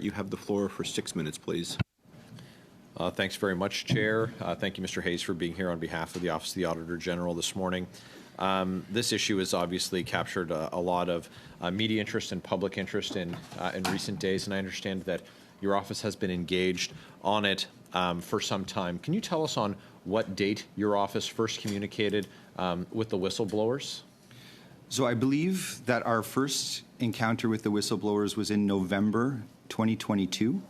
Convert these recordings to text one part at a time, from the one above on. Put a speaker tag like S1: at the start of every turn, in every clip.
S1: You have the floor for 6 minutes, please.
S2: Thanks very much, Chair. Thank you, Mr. Hayes, for being here on behalf of the Office of the Auditor General this morning. This issue has obviously captured a lot of media interest and public interest in recent days, and I understand that your office has been engaged on it for some time. Can you tell us on what date your office first communicated with the whistleblowers?
S3: So I believe that our first encounter with the whistleblowers was in November 2022.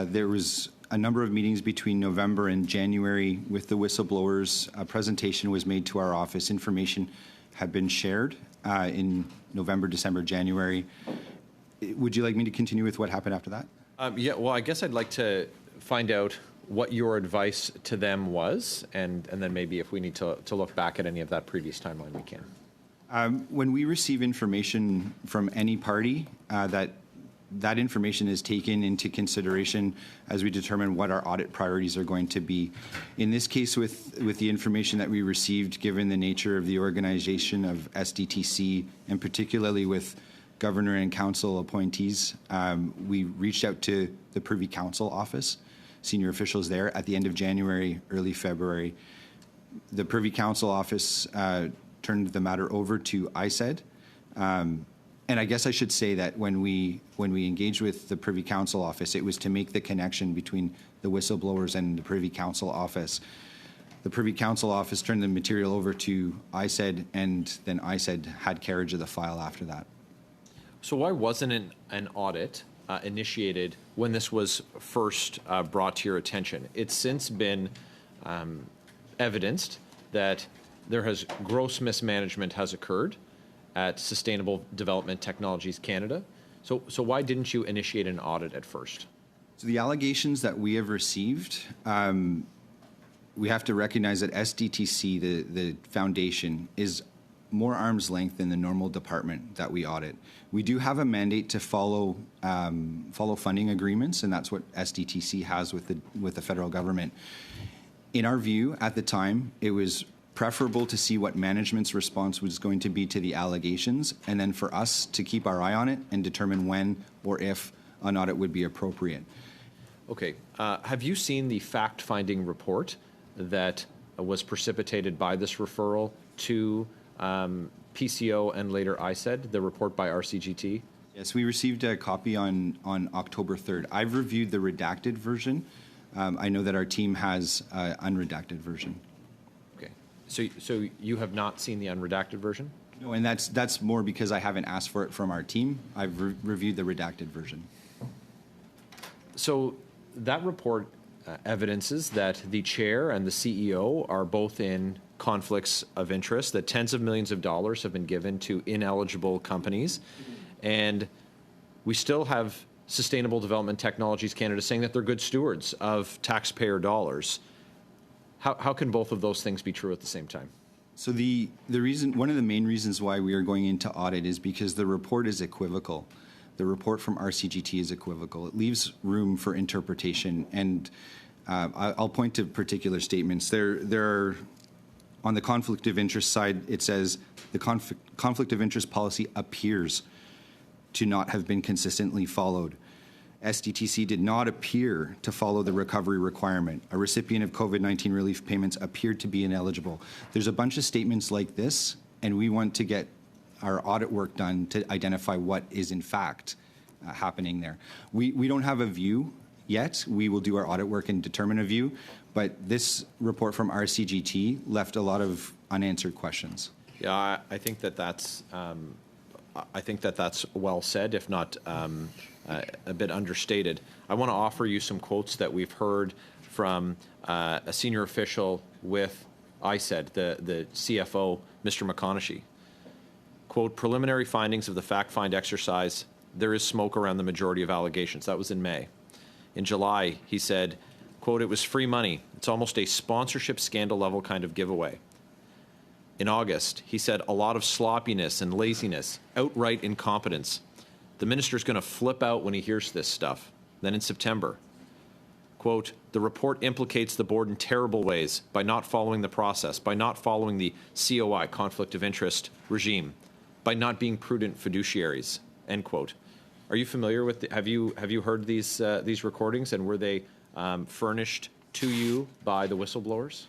S3: There was a number of meetings between November and January with the whistleblowers. A presentation was made to our office. Information had been shared in November, December, January. Would you like me to continue with what happened after that?
S2: Yeah, well, I guess I'd like to find out what your advice to them was, and then maybe if we need to look back at any of that previous timeline, we can.
S3: When we receive information from any party, that information is taken into consideration as we determine what our audit priorities are going to be. In this case, with the information that we received, given the nature of the organization of SDTC, and particularly with Governor and Council appointees, we reached out to the Privy Council office, senior officials there, at the end of January, early February. The Privy Council office turned the matter over to ISED. And I guess I should say that when we engaged with the Privy Council office, it was to make the connection between the whistleblowers and the Privy Council office. The Privy Council office turned the material over to ISED, and then ISED had carriage of the file after that.
S2: So why wasn't an audit initiated when this was first brought to your attention? It's since been evidenced that there has gross mismanagement has occurred at Sustainable Development Technologies Canada. So why didn't you initiate an audit at first?
S3: So the allegations that we have received, we have to recognize that SDTC, the foundation, is more arm's length than the normal department that we audit. We do have a mandate to follow funding agreements, and that's what SDTC has with the federal government. In our view, at the time, it was preferable to see what management's response was going to be to the allegations, and then for us to keep our eye on it and determine when or if an audit would be appropriate.
S2: Okay. Have you seen the fact-finding report that was precipitated by this referral to PCO and later ISED, the report by RCGT?
S3: Yes, we received a copy on October 3rd. I've reviewed the redacted version. I know that our team has an unredacted version.
S2: So you have not seen the unredacted version?
S3: No, and that's more because I haven't asked for it from our team. I've reviewed the redacted version.
S2: So that report evidences that the chair and the CEO are both in conflicts of interest, that tens of millions of dollars have been given to ineligible companies, and we still have Sustainable Development Technologies Canada saying that they're good stewards of taxpayer dollars. How can both of those things be true at the same time?
S3: So the reason, one of the main reasons why we are going into audit is because the report is equivocal. The report from RCGT is equivocal. It leaves room for interpretation, and I'll point to particular statements. There are, on the conflict of interest side, it says the conflict of interest policy appears to not have been consistently followed. SDTC did not appear to follow the recovery requirement. A recipient of COVID-19 relief payments appeared to be ineligible. There's a bunch of statements like this, and we want to get our audit work done to identify what is in fact happening there. We don't have a view yet. We will do our audit work and determine a view, but this report from RCGT left a lot of unanswered questions.
S2: Yeah, I think that's well said, if not a bit understated. I want to offer you some quotes that we've heard from a senior official with ISED, the CFO, Mr. McConaughey. Quote, preliminary findings of the fact-find exercise, there is smoke around the majority of allegations. That was in May. In July, he said, quote, it was free money. It's almost a sponsorship scandal level kind of giveaway. In August, he said a lot of sloppiness and laziness, outright incompetence. The minister's going to flip out when he hears this stuff. Then in September, quote, the report implicates the board in terrible ways by not following the process, by not following the COI, conflict of interest regime, by not being prudent fiduciaries, end quote. Are you familiar with? Have you heard these recordings, and were they furnished to you by the whistleblowers?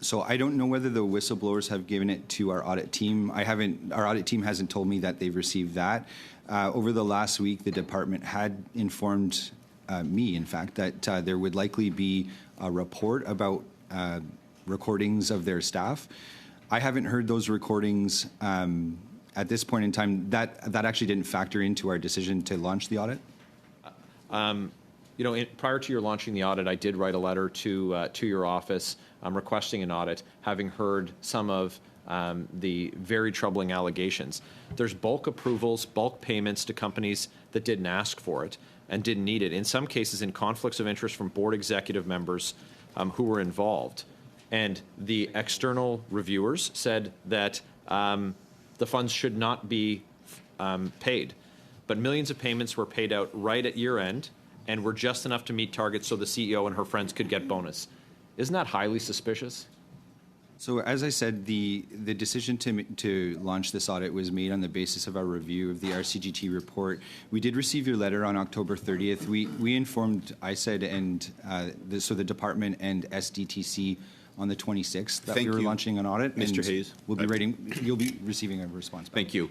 S3: So I don't know whether the whistleblowers have given it to our audit team. Our audit team hasn't told me that they've received that. Over the last week, the department had informed me, in fact, that there would likely be a report about recordings of their staff. I haven't heard those recordings at this point in time. That actually didn't factor into our decision to launch the audit.
S2: You know, prior to your launching the audit, I did write a letter to your office requesting an audit, having heard some of the very troubling allegations. There's bulk approvals, bulk payments to companies that didn't ask for it and didn't need it. In some cases, in conflicts of interest from board executive members who were involved. And the external reviewers said that the funds should not be paid. But millions of payments were paid out right at year end and were just enough to meet targets so the CEO and her friends could get bonus. Isn't that highly suspicious?
S3: So as I said, the decision to launch this audit was made on the basis of our review of the RCGT report. We did receive your letter on October 30th. We informed ISED and the department and SDTC on the 26th that
S1: Thank
S3: we were
S1: you,
S3: launching an audit.
S1: Mr.
S3: And
S1: Hayes.
S3: you'll be receiving a response back.
S2: Thank you.